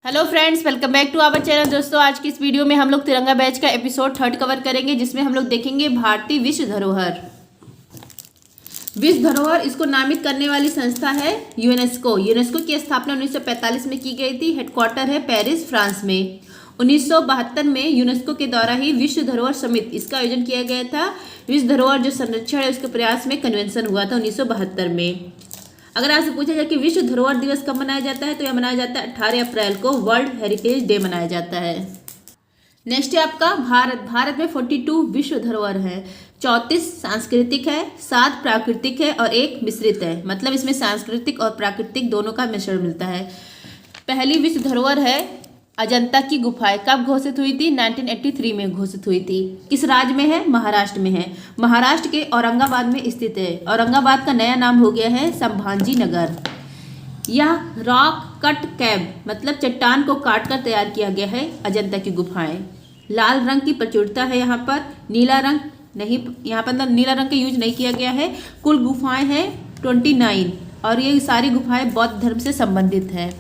Hello friends, welcome back to our channel. दोस्तों, आज की इस वीडियो में हम लोग तिरंगा बैच का एपिसोड 3 कवर करेंगे, जिसमें हम लोग देखेंगे भारतीय विश्व धरोहर। विश्व धरोहर इसको नामित करने वाली संस्था है यूनेस्को। यूनेस्को की स्थापना 1945 में की गई थी। हेडक्वार्टर है पेरिस, फ्रांस में। 1972 में यूनेस्को के द्वारा ही विश्व धरोहर समिति इसका आयोजन किया गया था। विश्व धरोहर जो संरक्षण है उसके प्रयास में कन्वेंशन हुआ था 1972 में। अगर आपसे पूछा जाए कि विश्व धरोहर दिवस कब मनाया जाता है, तो यह मनाया जाता है 18 अप्रैल को, वर्ल्ड हेरिटेज डे मनाया जाता है। नेक्स्ट है आपका भारत। भारत में 42 विश्व धरोहर है। 34 सांस्कृतिक है, 7 प्राकृतिक है और 1 मिश्रित है। मतलब इसमें सांस्कृतिक और प्राकृतिक दोनों का मिश्रण मिलता है। पहली विश्व धरोहर है अजंता की गुफाएं। कब घोषित हुई थी? 1983 में घोषित हुई थी। किस राज्य में है? महाराष्ट्र में है। महाराष्ट्र के औरंगाबाद में स्थित है। औरंगाबाद का नया नाम हो गया है संभाजी नगर। यह रॉक कट कैब मतलब चट्टान को काट कर तैयार किया गया है अजंता की गुफाएं। लाल रंग की प्रचुरता है यहाँ पर, नीला रंग नहीं, यहाँ पर नीला रंग का यूज नहीं किया गया है। कुल गुफाएं हैं 29 और ये सारी गुफाएं बौद्ध धर्म से संबंधित है।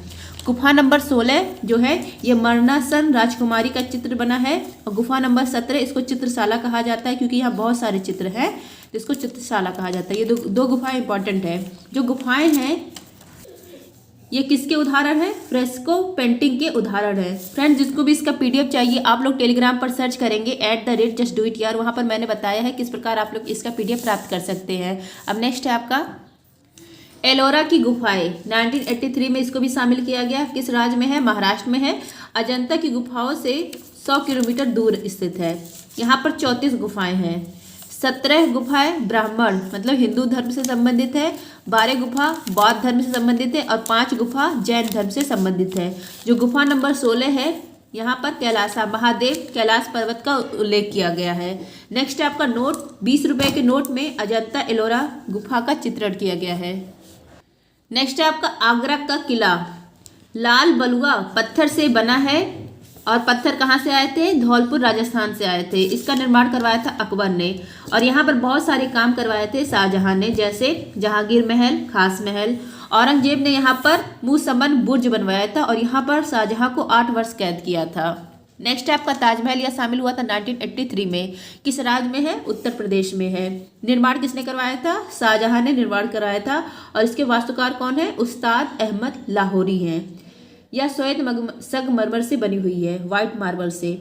गुफा नंबर 16 जो है ये मरणासन राजकुमारी का चित्र बना है। और गुफा नंबर 17 इसको चित्रशाला कहा जाता है, क्योंकि यहाँ बहुत सारे चित्र हैं, जिसको चित्रशाला कहा जाता है। ये दो गुफाएं इंपॉर्टेंट है। जो गुफाएं हैं ये किसके उदाहरण है? फ्रेस्को पेंटिंग के उदाहरण है। फ्रेंड्स, जिसको भी इसका पीडीएफ चाहिए आप लोग टेलीग्राम पर सर्च करेंगे @justdoityar। वहाँ पर मैंने बताया है किस प्रकार आप लोग इसका पीडीएफ प्राप्त कर सकते हैं। अब नेक्स्ट है आपका एलोरा की गुफाएं। 1983 में इसको भी शामिल किया गया। किस राज्य में है? महाराष्ट्र में है। अजंता की गुफाओं से 100 किलोमीटर दूर स्थित है। यहाँ पर 34 गुफाएं हैं। 17 गुफाएं ब्राह्मण मतलब हिंदू धर्म से संबंधित है। 12 गुफा बौद्ध धर्म से संबंधित है और 5 गुफा जैन धर्म से संबंधित है। जो गुफा नंबर 16 है यहाँ पर कैलासा महादेव कैलाश पर्वत का उल्लेख किया गया है। नेक्स्ट है आपका नोट। 20 रुपए के नोट में अजंता एलोरा गुफा का चित्रण किया गया है। नेक्स्ट है आपका आगरा का किला। लाल बलुआ पत्थर से बना है और पत्थर कहाँ से आए थे? धौलपुर राजस्थान से आए थे। इसका निर्माण करवाया था अकबर ने और यहाँ पर बहुत सारे काम करवाए थे शाहजहां ने, जैसे जहांगीर महल, खास महल। औरंगजेब ने यहाँ पर मुसम्मन बुर्ज बनवाया था और यहाँ पर शाहजहां को 8 वर्ष कैद किया था। नेक्स्ट है आपका ताजमहल। यह शामिल हुआ था 1983 में। किस राज्य में है? उत्तर प्रदेश में है। निर्माण किसने करवाया था? शाहजहां ने निर्माण कराया था और इसके वास्तुकार कौन है? उस्ताद अहमद लाहौरी हैं। यह श्वेत संगमरमर से बनी हुई है, व्हाइट मार्बल से।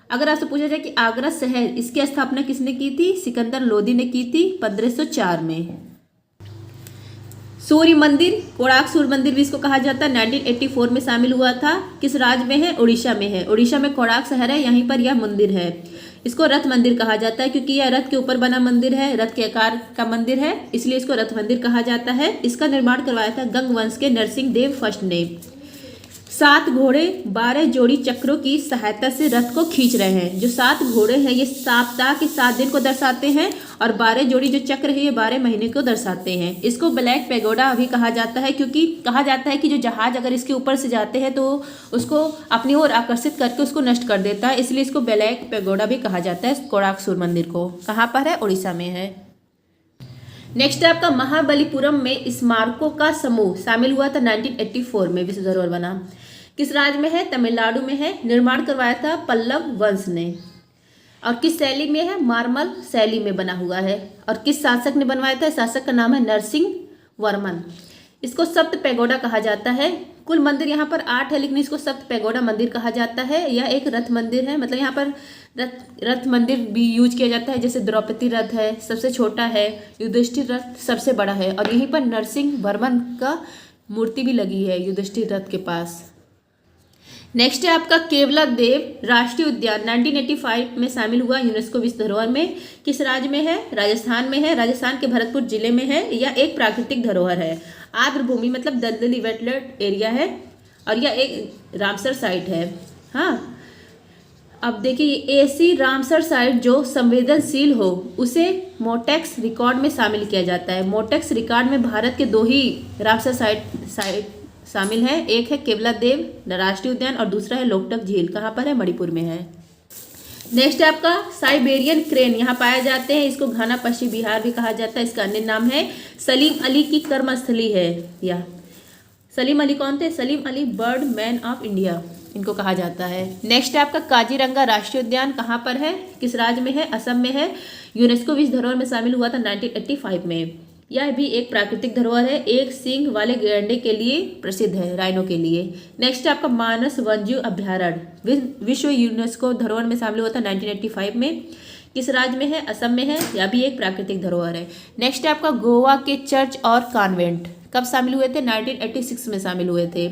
अगर आपसे पूछा जाए कि आगरा शहर इसकी स्थापना किसने की थी? सिकंदर लोदी ने की थी 1504 में। सूर्य मंदिर, कोणार्क सूर्य मंदिर भी इसको कहा जाता है, 1984 में शामिल हुआ था। किस राज्य में है? उड़ीसा में है। उड़ीसा में कोणार्क शहर है, यहीं पर यह मंदिर है। इसको रथ मंदिर कहा जाता है, क्योंकि यह रथ के ऊपर बना मंदिर है, रथ के आकार का मंदिर है, इसलिए इसको रथ मंदिर कहा जाता है। इसका निर्माण करवाया था गंग वंश के नरसिंह देव फर्स्ट ने। 7 घोड़े 12 जोड़ी चक्रों की सहायता से रथ को खींच रहे हैं। जो 7 घोड़े हैं ये सप्ताह के 7 दिन को दर्शाते हैं और 12 जोड़ी जो चक्र है ये 12 महीने को दर्शाते हैं। इसको ब्लैक पैगोडा भी कहा जाता है, क्योंकि कहा जाता है कि जो जहाज अगर इसके ऊपर से जाते हैं तो उसको अपनी ओर आकर्षित करके उसको नष्ट कर देता है, इसलिए इसको ब्लैक पैगोडा भी कहा जाता है। कोणार्क सूर्य मंदिर को कहाँ पर है? उड़ीसा में है। नेक्स्ट है आपका महाबलीपुरम में स्मारकों का समूह शामिल हुआ था 1984 में, विश्व धरोहर बना। किस राज्य में है? तमिलनाडु में है। निर्माण करवाया था पल्लव वंश ने। और किस शैली में है? मार्मल शैली में बना हुआ है। और किस शासक ने बनवाया था? शासक का नाम है नरसिंह वर्मन। इसको सप्त पैगोडा कहा जाता है। कुल मंदिर यहाँ पर 8 है, लेकिन इसको सप्त पैगोडा मंदिर कहा जाता है। यह एक रथ मंदिर है, मतलब यहाँ पर रथ मंदिर भी यूज किया जाता है। जैसे द्रौपदी रथ है, सबसे छोटा है, युधिष्ठिर रथ सबसे बड़ा है और यहीं पर नरसिंह वर्मन का मूर्ति भी लगी है युधिष्ठिर रथ के पास। नेक्स्ट है आपका केवला देव राष्ट्रीय उद्यान। 1985 में शामिल हुआ यूनेस्को विश्व धरोहर में। किस राज्य में है? राजस्थान में है। राजस्थान के भरतपुर जिले में है। यह एक प्राकृतिक धरोहर है। आर्द्र भूमि मतलब दलदली वेटलैंड एरिया है और यह एक रामसर साइट है। हाँ, अब देखिए ऐसी रामसर साइट जो संवेदनशील हो उसे मोटेक्स रिकॉर्ड में शामिल किया जाता है। मोटेक्स रिकॉर्ड में भारत के 2 ही रामसर साइट शामिल है। एक है केवला देव राष्ट्रीय उद्यान और दूसरा है लोकटक झील। कहाँ पर है? मणिपुर में है। नेक्स्ट है आपका साइबेरियन क्रेन। यहाँ पाए जाते हैं। इसको घाना पश्चिम बिहार भी कहा जाता है। इसका अन्य नाम है सलीम अली की कर्मस्थली है। यह सलीम अली कौन थे? Salim Ali bird man of India इनको कहा जाता है। नेक्स्ट है आपका काजीरंगा राष्ट्रीय उद्यान कहाँ पर है, किस राज्य में है? असम में है। यूनेस्को विश्व धरोहर में शामिल हुआ था 1985 में। यह भी एक प्राकृतिक धरोहर है, एक सींग वाले गैंडे के लिए प्रसिद्ध है, राइनो के लिए। नेक्स्ट है आपका मानस वन्यजीव अभ्यारण्य विश्व यूनेस्को धरोहर में शामिल हुआ था 1985 में। किस राज्य में है? असम में है। यह भी एक प्राकृतिक धरोहर है। नेक्स्ट है आपका गोवा के चर्च और कॉन्वेंट कब शामिल हुए थे? 1986 में शामिल हुए थे।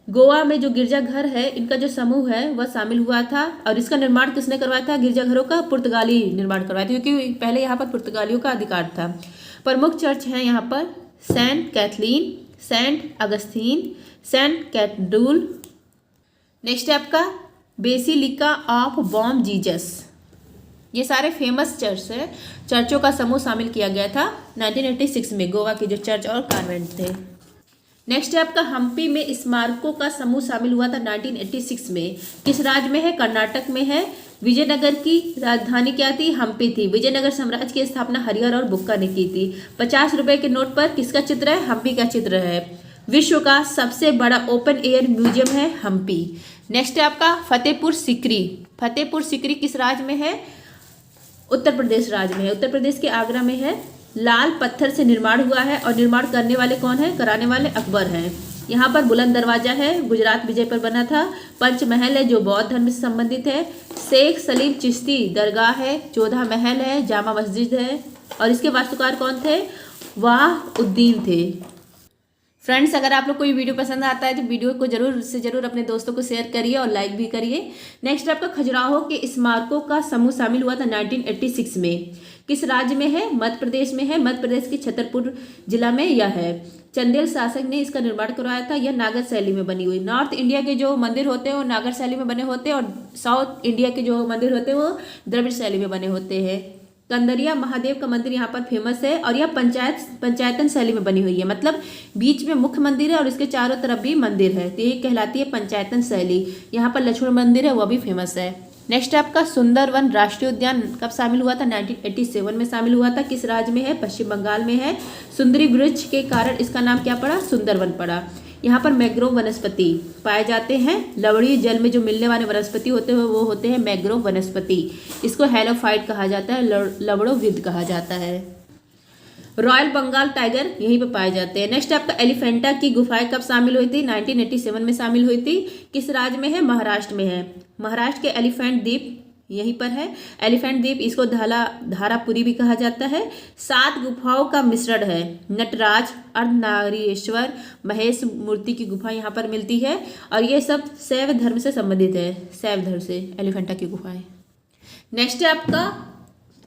गोवा में जो गिरजाघर है इनका जो समूह है वह शामिल हुआ था, और इसका निर्माण किसने करवाया था? गिरजाघरों का पुर्तगाली निर्माण करवाया था, क्योंकि पहले यहाँ पर पुर्तगालियों का अधिकार था। प्रमुख चर्च हैं यहाँ पर saint Kathleen, saint Augustine, saint cathedral. Next है आपका बेसिलिका ऑफ बॉम जीसस। ये सारे फेमस चर्च है, चर्चों का समूह शामिल किया गया था 1986 में, गोवा के जो चर्च और कॉन्वेंट थे। नेक्स्ट है आपका हम्पी में स्मारकों का समूह शामिल हुआ था 1986 में। किस राज्य में है? कर्नाटक में है। विजयनगर की राजधानी क्या थी? हम्पी थी। विजयनगर साम्राज्य की स्थापना हरिहर और बुक्का ने की थी। 50 रुपए के नोट पर किसका चित्र है? हम्पी का चित्र है। विश्व का सबसे बड़ा ओपन एयर म्यूजियम है हम्पी। नेक्स्ट है आपका फतेहपुर सीकरी। फतेहपुर सीकरी किस राज्य में है? उत्तर प्रदेश राज्य में है। उत्तर प्रदेश के आगरा में है। लाल पत्थर से निर्माण हुआ है, और निर्माण करने वाले कौन है? कराने वाले अकबर हैं। यहाँ पर बुलंद दरवाजा है, गुजरात विजय पर बना था। पंचमहल है जो बौद्ध धर्म से संबंधित है। शेख सलीम चिश्ती दरगाह है। जोधा महल है, जामा मस्जिद है, और इसके वास्तुकार कौन थे? वाह-उद्दीन थे। फ्रेंड्स, अगर आप लोग को ये वीडियो पसंद आता है तो वीडियो को जरूर अपने दोस्तों को शेयर करिए और लाइक भी करिए। नेक्स्ट आपका खजुराहो के स्मारकों का समूह शामिल हुआ था 1986 में। किस राज्य में है? मध्य प्रदेश में है। मध्य प्रदेश के छतरपुर जिला में यह है। चंदेल शासक ने इसका निर्माण करवाया था। यह नागर शैली में बनी हुई। नॉर्थ इंडिया के जो मंदिर होते हैं वो नागर शैली में बने होते हैं, और साउथ इंडिया के जो मंदिर होते हैं वो द्रविड़ शैली में बने होते हैं। कंदरिया महादेव का मंदिर यहाँ पर फेमस है, और यह पंचायतन शैली में बनी हुई है, मतलब बीच में मुख्य मंदिर है और इसके चारों तरफ भी मंदिर है, तो ये कहलाती है पंचायतन शैली। यहाँ पर लक्ष्मण मंदिर है, वह भी फेमस है। नेक्स्ट आपका सुंदरवन राष्ट्रीय उद्यान कब शामिल हुआ था? 1987 में शामिल हुआ था। किस राज्य में है? पश्चिम बंगाल में है। सुंदरी वृक्ष के कारण इसका नाम क्या पड़ा? सुंदरवन पड़ा। यहाँ पर मैग्रोव वनस्पति पाए जाते हैं। लवणीय जल में जो मिलने वाले वनस्पति होते हैं वो होते हैं मैग्रोव वनस्पति। इसको हेलोफाइट कहा जाता है, लवणोविद कहा जाता है। रॉयल बंगाल टाइगर यहीं पे पाए जाते हैं। नेक्स्ट आपका एलिफेंटा की गुफाएं कब शामिल हुई थी? 1987 में शामिल हुई थी। किस राज्य में है? महाराष्ट्र में है। महाराष्ट्र के एलिफेंट द्वीप यहीं पर है। एलिफेंट द्वीप, इसको धारापुरी भी कहा जाता है। 7 गुफाओं का मिश्रण है। नटराज, अर्धनारीश्वर, महेश मूर्ति की गुफा यहाँ पर मिलती है, और ये सब शैव धर्म से संबंधित है। शैव धर्म से एलिफेंटा की गुफाएं। नेक्स्ट है आपका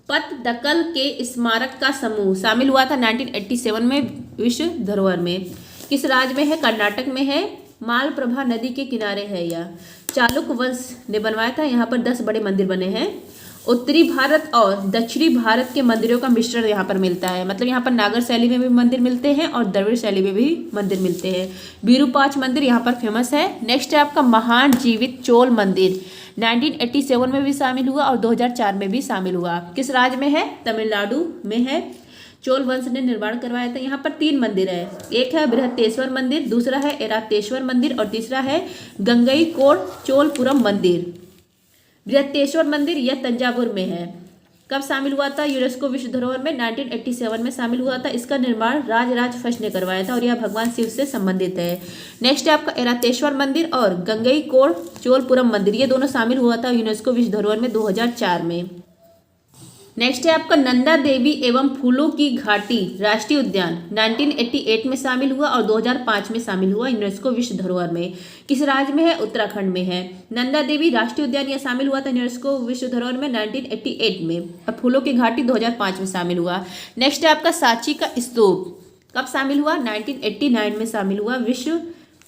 पतदकल के स्मारक का समूह शामिल हुआ था 1987 में विश्व धरोहर में। किस राज्य में है? कर्नाटक में है। मालप्रभा नदी के किनारे है यह। चालुक्य वंश ने बनवाया था। यहाँ पर 10 बड़े मंदिर बने हैं। उत्तरी भारत और दक्षिणी भारत के मंदिरों का मिश्रण यहाँ पर मिलता है, मतलब यहाँ पर नागर शैली में भी मंदिर मिलते हैं और द्रविड़ शैली में भी मंदिर मिलते हैं। विरूपाक्ष मंदिर यहाँ पर फेमस है। नेक्स्ट है आपका महान जीवित चोल मंदिर। 1987 में भी शामिल हुआ और 2004 में भी शामिल हुआ। किस राज्य में है? तमिलनाडु में है। चोल वंश ने निर्माण करवाया था। यहाँ पर 3 मंदिर है। एक है बृहत्तेश्वर मंदिर, दूसरा है ऐरावतेश्वर मंदिर, और तीसरा है गंगईकोंड चोलपुरम मंदिर। बृहत्तेश्वर मंदिर यह तंजावुर में है। कब शामिल हुआ था यूनेस्को विश्व धरोहर में? 1987 में शामिल हुआ था। इसका निर्माण राजराज फर्स्ट ने करवाया था, और यह भगवान शिव से संबंधित है। नेक्स्ट है आपका ऐरावतेश्वर मंदिर और गंगईकोंड चोलपुरम मंदिर, ये दोनों शामिल हुआ था यूनेस्को विश्व धरोहर में 2004 में। नेक्स्ट है आपका नंदा देवी एवं फूलों की घाटी राष्ट्रीय उद्यान 1988 में शामिल हुआ और 2005 में शामिल हुआ यूनेस्को विश्व धरोहर में। किस राज्य में है? उत्तराखंड में है। नंदा देवी राष्ट्रीय उद्यान यह शामिल हुआ था यूनेस्को विश्व धरोहर में 1988 में, और फूलों की घाटी 2005 में शामिल हुआ। नेक्स्ट है आपका सांची का स्तूप कब शामिल हुआ? 1989 में शामिल हुआ विश्व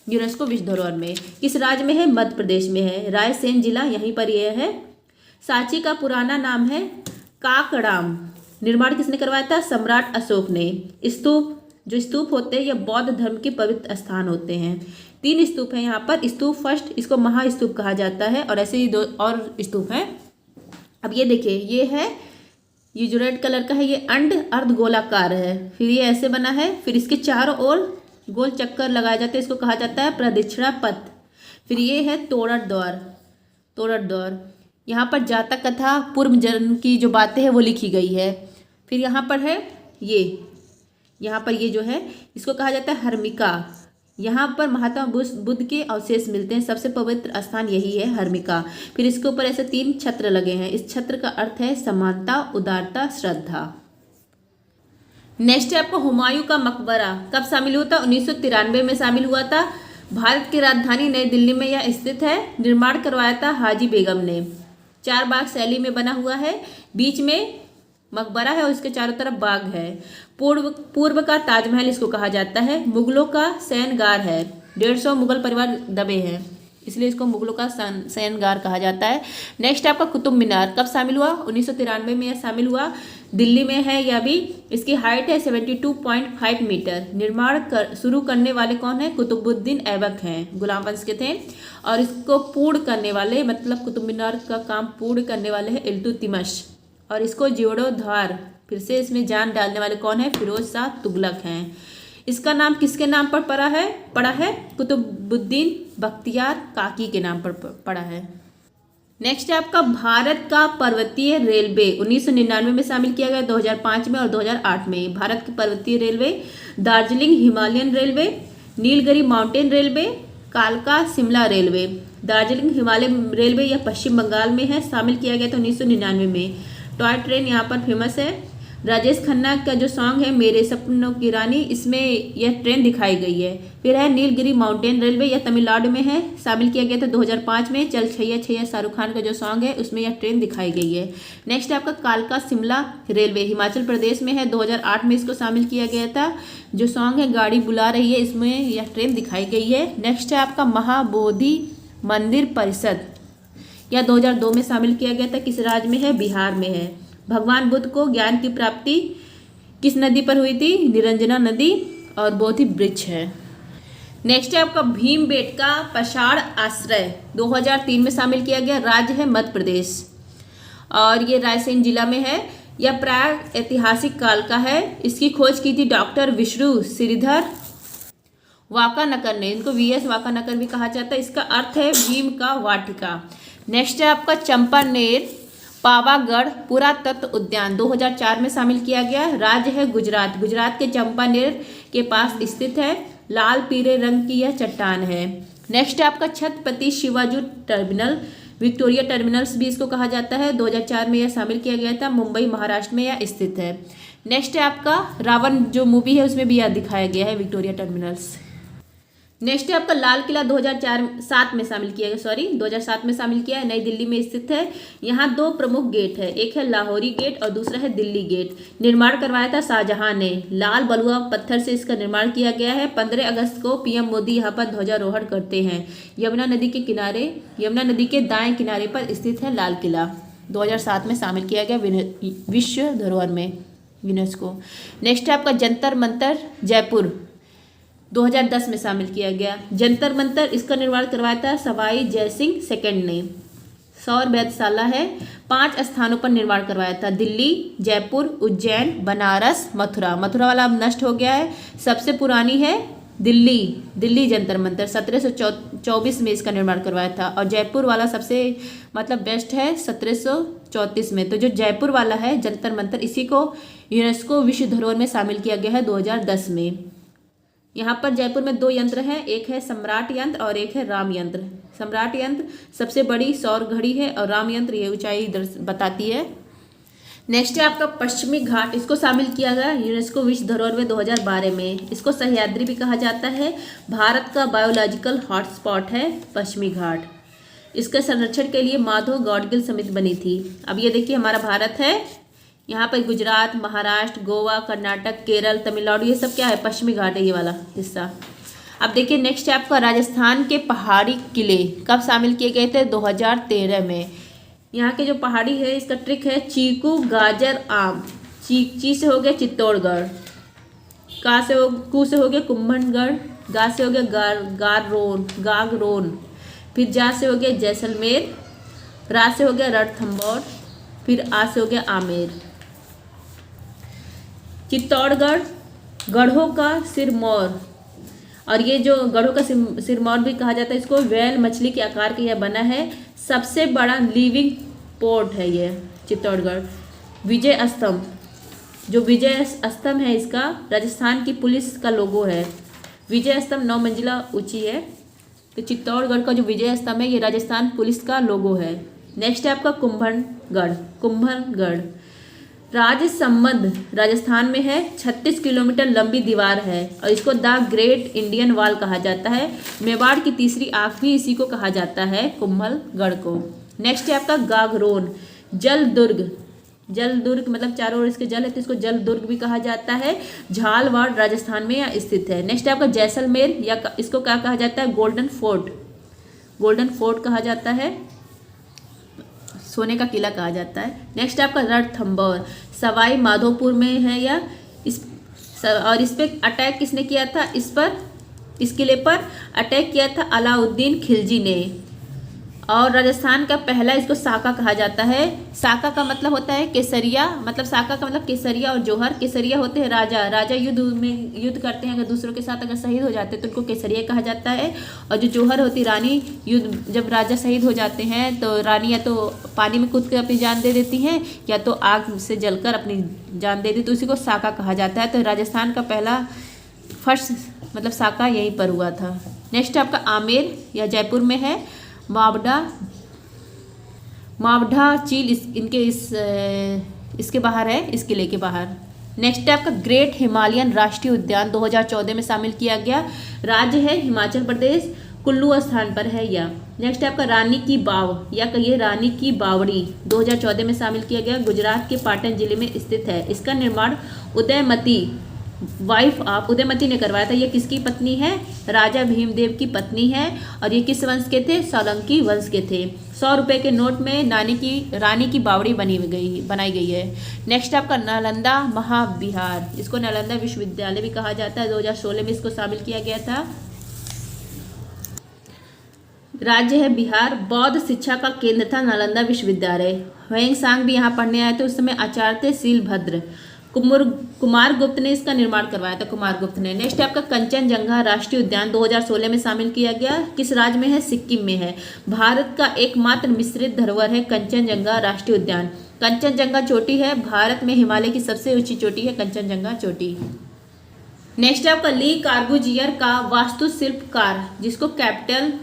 यूनेस्को विश्व धरोहर में। किस राज्य में है? मध्य प्रदेश में है। रायसेन जिला यहीं पर यह है। सांची का पुराना नाम है काकड़ाम। निर्माण किसने करवाया था? सम्राट अशोक ने। स्तूप होते हैं यह बौद्ध धर्म के पवित्र स्थान होते हैं। 3 स्तूप हैं यहाँ पर। स्तूप फर्स्ट, इसको महास्तूप कहा जाता है, और ऐसे ही 2 और स्तूप हैं। अब ये देखिए, ये है, जो रेड कलर का है ये अंड अर्धगोलाकार है, फिर ये ऐसे बना है, फिर इसके चारों ओर गोल चक्कर लगाया जाता है, इसको कहा जाता है प्रदक्षिणा पथ। फिर ये है तोड़ट द्वार, तोड़ट द्वार। यहाँ पर जातक कथा पूर्व जन्म की जो बातें हैं वो लिखी गई है। फिर यहाँ पर है यहाँ पर ये जो है इसको कहा जाता है हर्मिका। यहाँ पर महात्मा बुद्ध के अवशेष मिलते हैं, सबसे पवित्र स्थान यही है हर्मिका। फिर इसके ऊपर ऐसे 3 छत्र लगे हैं, इस छत्र का अर्थ है समानता, उदारता, श्रद्धा। नेक्स्ट है आपको हुमायूं का मकबरा कब शामिल हुआ था? 1993 में शामिल हुआ था। भारत की राजधानी नई दिल्ली में यह स्थित है। निर्माण करवाया था हाजी बेगम ने। 4 बाग शैली में बना हुआ है, बीच में मकबरा है और इसके चारों तरफ बाग है। पूर्व का ताजमहल इसको कहा जाता है। मुगलों का शयनगार है, 150 मुगल परिवार दबे हैं, इसलिए इसको मुगलों का शयनगार कहा जाता है। नेक्स्ट आपका कुतुब मीनार कब शामिल हुआ? 1993 में यह शामिल हुआ। दिल्ली में है यह भी। इसकी हाइट है 72.5 मीटर। निर्माण शुरू करने वाले कौन है? कुतुबुद्दीन ऐबक हैं, गुलाम वंश के थे। और इसको पूर्ण करने वाले, मतलब कुतुब मीनार का काम पूर्ण करने वाले हैं इल्तुतमिश। और इसको जीर्णोद्धार, फिर से इसमें जान डालने वाले कौन है? फिरोज शाह तुगलक हैं। इसका नाम किसके नाम पर पड़ा है? कुतुबुद्दीन बख्तियार काकी के नाम पर पड़ा है। नेक्स्ट है आपका भारत का पर्वतीय रेलवे 1999 में शामिल किया गया, 2005 में और 2008 में। भारत की पर्वतीय railway Darjeeling Himalayan railway, Nilgiri mountain railway, कालका शिमला रेलवे। दार्जिलिंग हिमालय रेलवे यह पश्चिम बंगाल में है, शामिल किया गया था 1999 में। टॉय ट्रेन यहाँ पर फेमस है। राजेश खन्ना का जो सॉन्ग है मेरे सपनों की रानी, इसमें यह ट्रेन दिखाई गई है। फिर है नीलगिरी माउंटेन रेलवे, यह तमिलनाडु में है, शामिल किया गया था 2005 में। चल छैया छैया शाहरुख खान का जो सॉन्ग है उसमें यह ट्रेन दिखाई गई है। नेक्स्ट है आपका कालका शिमला रेलवे, हिमाचल प्रदेश में है, 2008 में इसको शामिल किया गया था। जो सॉन्ग है गाड़ी बुला रही है, इसमें यह ट्रेन दिखाई गई है। नेक्स्ट है आपका महाबोधि मंदिर परिषद, यह 2002 में शामिल किया गया था। किस राज्य में है? बिहार में है। भगवान बुद्ध को ज्ञान की प्राप्ति किस नदी पर हुई थी? निरंजना नदी। और बोधि वृक्ष है। नेक्स्ट है आपका भीमबेटका पाषाण आश्रय, 2003 में शामिल किया गया। राज्य है मध्य प्रदेश और ये रायसेन जिला में है। यह प्राग ऐतिहासिक काल का है। इसकी खोज की थी डॉक्टर विष्णु श्रीधर वाकानकर ने। इनको वीएस वाकानकर भी कहा जाता है। इसका अर्थ है भीम का वाटिका। नेक्स्ट है आपका चंपानेर पावागढ़ पुरातत्व उद्यान, 2004 में शामिल किया गया। राज्य है गुजरात। गुजरात के चंपानेर के पास स्थित है। लाल पीले रंग की यह चट्टान है। नेक्स्ट है आपका Chhatrapati Shivaji terminal, Victoria terminals भी इसको कहा जाता है। 2004 में यह शामिल किया गया था। मुंबई महाराष्ट्र में यह स्थित है। नेक्स्ट है आपका रावण जो मूवी है उसमें भी यह दिखाया गया है, विक्टोरिया टर्मिनल्स। नेक्स्ट है आपका लाल किला 2007 में शामिल किया गया, 2007 में शामिल किया है। नई दिल्ली में स्थित है। यहाँ 2 प्रमुख गेट है, एक है लाहौरी गेट और दूसरा है दिल्ली गेट। निर्माण करवाया था शाहजहां ने। लाल बलुआ पत्थर से इसका निर्माण किया गया है। 15 अगस्त को पीएम मोदी यहाँ पर ध्वजारोहण करते हैं। यमुना नदी के किनारे, यमुना नदी के दाएं किनारे पर स्थित है लाल किला। 2007 में शामिल किया गया विश्व धरोहर में, यूनेस्को। नेक्स्ट है आपका जंतर मंतर जयपुर, 2010 में शामिल किया गया। जंतर मंतर इसका निर्माण करवाया था सवाई जयसिंह सेकंड ने। सौर वेधशाला है, 5 स्थानों पर निर्माण करवाया था। दिल्ली, जयपुर, उज्जैन, बनारस, मथुरा। मथुरा वाला अब नष्ट हो गया है। सबसे पुरानी है दिल्ली जंतर मंतर, 1724 में इसका निर्माण करवाया था। और जयपुर वाला सबसे बेस्ट है, 1734 में। तो जो जयपुर वाला है जंतर मंतर, इसी को यूनेस्को विश्व धरोहर में शामिल किया गया है 2010 में। यहाँ पर जयपुर में 2 यंत्र हैं, एक है सम्राट यंत्र और एक है राम यंत्र। सम्राट यंत्र सबसे बड़ी सौर घड़ी है और राम यंत्र ये ऊंचाई बताती है। नेक्स्ट है आपका पश्चिमी घाट, इसको शामिल किया गया यूनेस्को विश्व धरोहर में 2012 में। इसको सह्याद्री भी कहा जाता है। भारत का बायोलॉजिकल हॉटस्पॉट है पश्चिमी घाट। इसके संरक्षण के लिए माधव गॉडगिल समिति बनी थी। अब ये देखिए हमारा भारत है, यहाँ पर गुजरात, महाराष्ट्र, गोवा, कर्नाटक, केरल, तमिलनाडु, ये सब क्या है? पश्चिमी घाट है ये वाला हिस्सा। अब देखिए नेक्स्ट है आपका राजस्थान के पहाड़ी किले कब शामिल किए गए थे? 2013 में। यहाँ के जो पहाड़ी है इसका ट्रिक है चीकू, गाजर, आम। ची से हो गया चित्तौड़गढ़, कू से हो गया कुंभलगढ़, गा से हो गया गागरोन, फिर जा से हो गया जैसलमेर, रा से हो गया रणथंभौर, फिर आ से हो गया आमेर। चित्तौड़गढ़, गढ़ों का सिरमौर, और ये जो गढ़ों का सिरमौर भी कहा जाता है इसको, व्हेल मछली के आकार का यह बना है। सबसे बड़ा लिविंग पोर्ट है ये चित्तौड़गढ़। विजय स्तंभ, जो विजय स्तंभ है इसका राजस्थान की पुलिस का लोगो है। विजय स्तंभ 9 मंजिला ऊंची है। तो चित्तौड़गढ़ का जो विजय स्तंभ है ये राजस्थान पुलिस का लोगो है। नेक्स्ट है आपका कुंभलगढ़। कुंभलगढ़ राजसमंद राजस्थान में है। 36 किलोमीटर लंबी दीवार है और इसको द ग्रेट इंडियन वॉल कहा जाता है। मेवाड़ की तीसरी आंख भी इसी को कहा जाता है, कुंभलगढ़ को। नेक्स्ट है आपका गागरोन जल दुर्ग। जल दुर्ग मतलब चारों ओर इसके जल है तो इसको जल दुर्ग भी कहा जाता है। झालवाड़ राजस्थान में यह स्थित है। नेक्स्ट है आपका जैसलमेर, या इसको क्या कहा जाता है, गोल्डन फोर्ट। गोल्डन फोर्ट कहा जाता है, सोने का किला कहा जाता है। नेक्स्ट आपका रणथंभौर सवाई माधोपुर में है, या और इस पे अटैक किसने किया था, इस किले पर अटैक किया था अलाउद्दीन खिलजी ने। और राजस्थान का पहला इसको साका कहा जाता है। साका का मतलब होता है केसरिया, मतलब साका का मतलब केसरिया और जौहर। केसरिया होते हैं राजा, राजा युद्ध करते हैं, अगर दूसरों के साथ अगर शहीद हो जाते हैं तो उनको केसरिया कहा जाता है। और जो जौहर होती रानी, युद्ध जब राजा शहीद हो जाते हैं तो रानी या तो पानी में कूद कर अपनी जान दे देती हैं या तो आग से जलकर अपनी जान दे दी, तो उसी को साका कहा जाता है। तो राजस्थान का पहला फर्स्ट मतलब साका यहीं पर हुआ था। नेक्स्ट आपका आमेर या जयपुर में है। मावडा चील इसके बाहर है, इस किले के बाहर। नेक्स्ट है आपका ग्रेट हिमालयन राष्ट्रीय उद्यान 2014 में शामिल किया गया। राज्य है हिमाचल प्रदेश, कुल्लू स्थान पर है यह। नेक्स्ट है आपका रानी की बाव या कहिए रानी की बावड़ी 2014 में शामिल किया गया। गुजरात के पाटन जिले में स्थित है। इसका निर्माण उदयमती वाइफ ऑफ उदयमती ने करवाया था। ये किसकी पत्नी है, राजा भीमदेव की पत्नी है। और ये किस वंश के थे, सोलंकी वंश के थे। 100 रुपये के नोट में रानी की बावड़ी बनाई गई है। नेक्स्ट आपका नालंदा महाविहार, इसको नालंदा विश्वविद्यालय भी कहा जाता है। 2016 में इसको शामिल किया गया था। राज्य है बिहार। बौद्ध शिक्षा का केंद्र था नालंदा विश्वविद्यालय। ह्वेंसांग भी यहाँ पढ़ने आए थे, उस समय आचार्य थे शीलभद्र। कुमारगुप्त ने इसका निर्माण करवाया था, कुमारगुप्त ने। नेक्स्ट आपका कंचनजंगा राष्ट्रीय उद्यान 2016 में शामिल किया गया। किस राज्य में है, सिक्किम में है। भारत का एकमात्र मिश्रित धरोहर है कंचनजंगा राष्ट्रीय उद्यान। कंचनजंगा चोटी है भारत में हिमालय की सबसे ऊंची चोटी है कंचनजंगा चोटी। नेक्स्ट आपका ली कार्बूजियर का वास्तुशिल्पकार, जिसको कैपिटल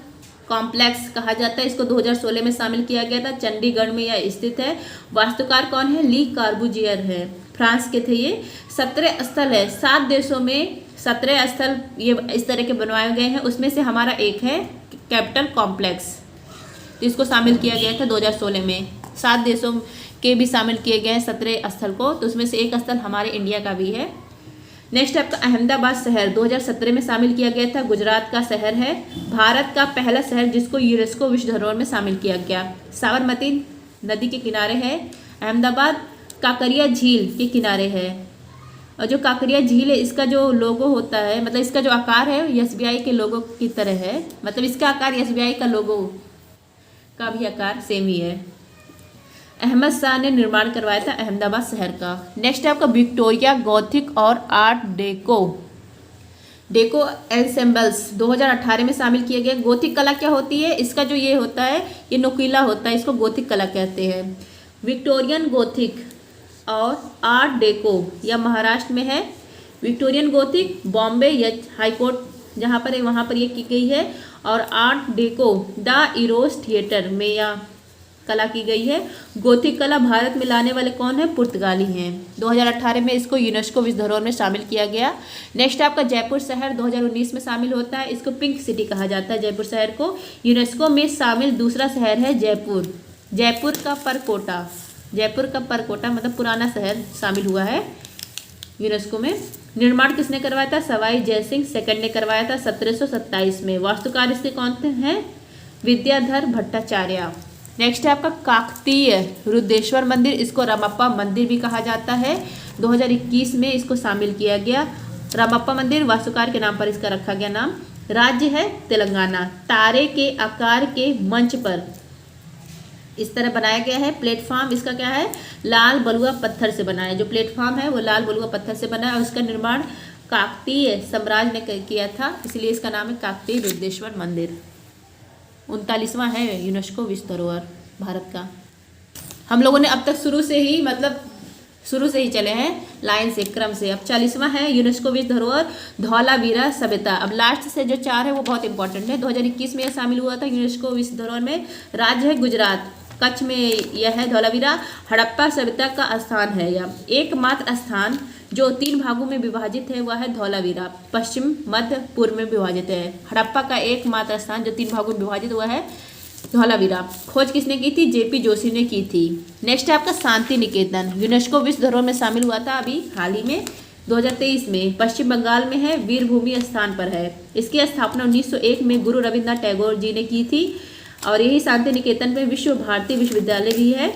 कॉम्प्लेक्स कहा जाता है, इसको 2016 में शामिल किया गया था। चंडीगढ़ में यह स्थित है। वास्तुकार कौन है, ली कार्बूजियर है, फ्रांस के थे ये। 17 स्थल है, 7 देशों में 17 स्थल ये इस तरह के बनवाए गए हैं। उसमें से हमारा एक है कैपिटल कॉम्प्लेक्स, इसको शामिल किया गया था 2016 में। 7 देशों के भी शामिल किए गए हैं 17 स्थल को, तो उसमें से एक स्थल हमारे इंडिया का भी है। नेक्स्ट आपका अहमदाबाद शहर 2017 में शामिल किया गया था। गुजरात का शहर है। भारत का पहला शहर जिसको यूनेस्को विश्व धरोहर में शामिल किया गया। साबरमती नदी के किनारे है अहमदाबाद। काकरिया झील के किनारे है। और जो काकरिया झील है इसका जो लोगो होता है, मतलब इसका जो आकार है एसबीआई के लोगो की तरह है, मतलब इसका आकार एसबीआई का लोगो का भी आकार सेम ही है। अहमद शाह ने निर्माण करवाया था अहमदाबाद शहर का। नेक्स्ट है आपका विक्टोरिया गॉथिक और आर्ट डेको एंसेम्बल्स 2018 में शामिल किए गए। गोथिक कला क्या होती है, इसका जो ये होता है ये नुकीला होता है, इसको गोथिक कला कहते हैं। विक्टोरियन गोथिक और आर्ट डेको यह महाराष्ट्र में है। विक्टोरियन गोथिक बॉम्बे या हाईकोर्ट जहाँ पर है वहाँ पर ये की गई है। और art deco the Eros theatre में यह कला की गई है। गोथिक कला भारत में लाने वाले कौन है, पुर्तगाली हैं। 2018 में इसको यूनेस्को विश्व धरोहर में शामिल किया गया। नेक्स्ट आपका जयपुर शहर 2019 में शामिल होता है। इसको पिंक सिटी कहा जाता है जयपुर शहर को। यूनेस्को में शामिल दूसरा शहर है जयपुर। जयपुर का परकोटा मतलब पुराना शहर शामिल हुआ है यूनेस्को में। निर्माण किसने करवाया था, सवाई जयसिंह सेकंड ने करवाया था 1727 में। वास्तुकार इसके कौन हैं, विद्याधर भट्टाचार्य। नेक्स्ट है आपका काकतीय रुद्रेश्वर मंदिर, इसको रामप्पा मंदिर भी कहा जाता है। 2021 में इसको शामिल किया गया। रामप्पा मंदिर वास्तुकार के नाम पर इसका रखा गया नाम। राज्य है तेलंगाना। तारे के आकार के मंच पर इस तरह बनाया गया है। प्लेटफॉर्म इसका क्या है, लाल बलुआ पत्थर से बना है। जो प्लेटफॉर्म है वो लाल बलुआ पत्थर से बना है और इसका निर्माण काकतीय साम्राज्य ने किया था, इसलिए इसका नाम है काकतीय रुद्रेश्वर मंदिर। 39वां है यूनेस्को विश्व धरोहर भारत का। हम लोगों ने अब तक शुरू से ही चले हैं लाइन से, क्रम से। अब 40वां है यूनेस्को विश्व धरोहर धौलावीरा सभ्यता। अब लास्ट से जो 4 है वो बहुत इंपॉर्टेंट है। 2021 में यह शामिल हुआ था यूनेस्को विश्व धरोहर में। राज्य है गुजरात, कच्छ में यह है धौलावीरा। हड़प्पा सभ्यता का स्थान है यह। एकमात्र स्थान जो 3 भागों में विभाजित है वह है धौलावीरा, पश्चिम मध्य पूर्व में विभाजित है। हड़प्पा का एकमात्र स्थान जो 3 भागों में विभाजित हुआ है धौलावीरा। खोज किसने की थी? जेपी जोशी ने की थी। नेक्स्ट है आपका शांति निकेतन, यूनेस्को विश्व धरोहर में शामिल हुआ था अभी हाल ही में 2023 में। पश्चिम बंगाल में है, वीरभूमि स्थान पर है। इसकी स्थापना 1901 में गुरु रविन्द्रनाथ टैगोर जी ने की थी। और यही शांति निकेतन में विश्व भारती विश्वविद्यालय भी है,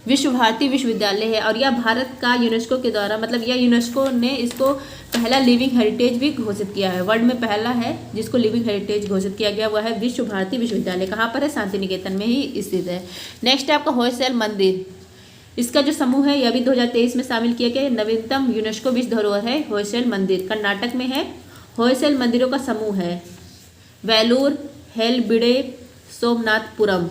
विश्व भारती विश्वविद्यालय है। और यह भारत का यूनेस्को के द्वारा यह यूनेस्को ने इसको पहला लिविंग हेरिटेज भी घोषित किया है। वर्ल्ड में पहला है जिसको लिविंग हेरिटेज घोषित किया गया, वह है विश्व भारती विश्वविद्यालय। कहाँ पर है? शांति निकेतन में ही स्थित है। नेक्स्ट है आपका होयसल मंदिर। इसका जो समूह है यह भी 2023 में शामिल किया गया। नवीनतम यूनेस्को विश्व धरोहर है होयसल मंदिर, कर्नाटक में है। होयसल मंदिरों का समूह है वेलूर, हेलबिडे, सोमनाथपुरम।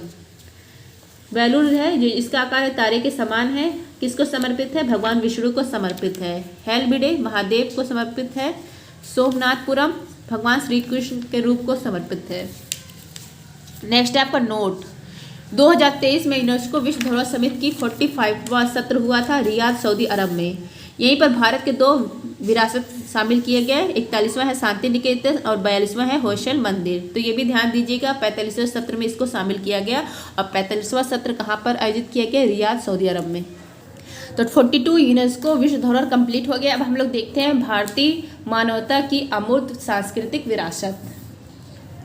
वेलूर है जो इसका आकार तारे के समान है, किसको समर्पित है? भगवान विष्णु को समर्पित है। हेलबिडे महादेव को समर्पित है। सोमनाथपुरम भगवान श्री कृष्ण के रूप को समर्पित है। नेक्स्ट है आपका नोट। 2023 में यूनेस्को विश्व धरोहर समिति की 45वां सत्र हुआ था रियाद, सऊदी अरब में। यहीं पर भारत के 2 विरासत शामिल किए गए। 41वां है शांति निकेतन और 42वां है होयसल मंदिर। तो ये भी ध्यान दीजिएगा, 45वें सत्र में इसको शामिल किया गया। और 45वां सत्र कहाँ पर आयोजित किया गया? रियाद, सऊदी अरब में। तो 42 यूनेस्को विश्व धरोहर कंप्लीट हो गया। अब हम लोग देखते हैं भारतीय मानवता की अमूर्त सांस्कृतिक विरासत।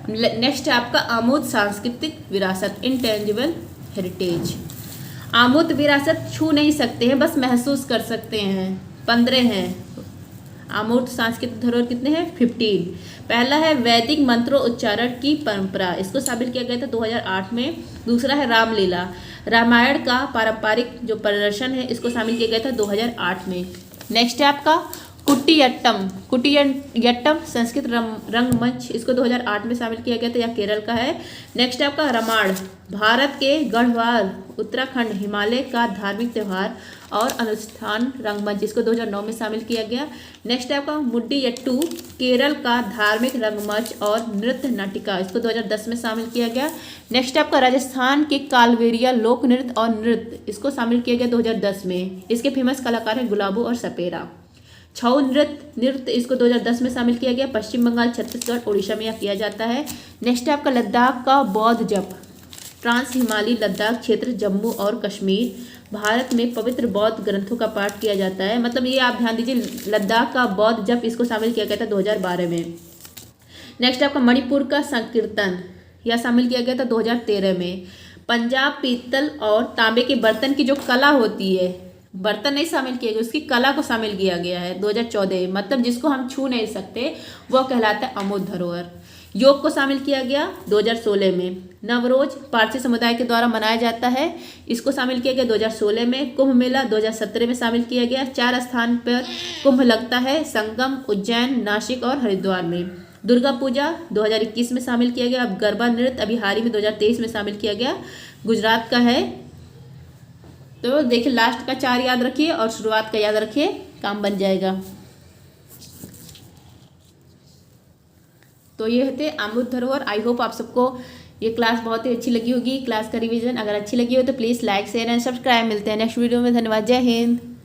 नेक्स्ट है आपका अमूर्त सांस्कृतिक विरासत, इंटेंजिबल हेरिटेज। अमूर्त विरासत छू नहीं सकते हैं, बस महसूस कर सकते हैं। 15 हैं अमूर्त सांस्कृतिक धरोहर। कितने हैं? 15। पहला है वैदिक मंत्रों उच्चारण की परंपरा, इसको शामिल किया गया था 2008 में। दूसरा है रामलीला, रामायण का पारंपरिक जो प्रदर्शन है इसको शामिल किया गया था 2008 में। नेक्स्ट है आपका कुटियट्टम। कुटियट्टम संस्कृत रंगमंच, इसको 2008 में शामिल किया गया था, यह केरल का है। नेक्स्ट है आपका रामायण, भारत के गढ़वाल उत्तराखंड हिमालय का धार्मिक त्यौहार और अनुष्ठान रंगमंच, इसको 2009 में शामिल किया गया। नेक्स्ट है आपका मुड्डियट्टू, केरल का धार्मिक रंगमंच और नृत्य नाटिका, इसको 2010 में शामिल किया गया। नेक्स्ट है आपका राजस्थान के कालवेरिया लोक नृत्य और नृत्य, इसको शामिल किया गया 2010 में। इसके फेमस कलाकार हैं गुलाबो और सपेरा। छऊ नृत्य इसको 2010 में शामिल किया गया। पश्चिम बंगाल, छत्तीसगढ़, उड़ीसा में यह किया जाता है। नेक्स्ट है आपका लद्दाख का बौद्ध जप, ट्रांस हिमालयी लद्दाख क्षेत्र, जम्मू और कश्मीर, भारत में पवित्र बौद्ध ग्रंथों का पाठ किया जाता है। ये आप ध्यान दीजिए, लद्दाख का बौद्ध जप इसको शामिल किया गया था 2012 में। नेक्स्ट आपका मणिपुर का संकीर्तन, यह शामिल किया गया था 2013 में। पंजाब पीतल और तांबे के बर्तन की जो कला होती है, बर्तन नहीं शामिल किए गए, उसकी कला को शामिल किया गया है 2014। जिसको हम छू नहीं सकते वो कहलाता है अमूर्त धरोहर। योग को शामिल किया गया 2016 में। नवरोज पारसी समुदाय के द्वारा मनाया जाता है, इसको शामिल किया गया 2016 में। कुंभ मेला 2017 में शामिल किया गया। 4 स्थान पर कुंभ लगता है, संगम, उज्जैन, नासिक और हरिद्वार में। दुर्गा पूजा 2021 में शामिल किया गया। अब गरबा नृत्य अभी हाल ही में 2023 में शामिल किया गया, गुजरात का है। तो देखिए लास्ट का 4 याद रखिए और शुरुआत का याद रखिए, काम बन जाएगा। तो ये थे अमूर्त धरोहर। आई होप आप सबको ये क्लास बहुत ही अच्छी लगी होगी। क्लास का रिवीजन अगर अच्छी लगी हो तो please like, share and subscribe. मिलते हैं नेक्स्ट वीडियो में। धन्यवाद। जय हिंद।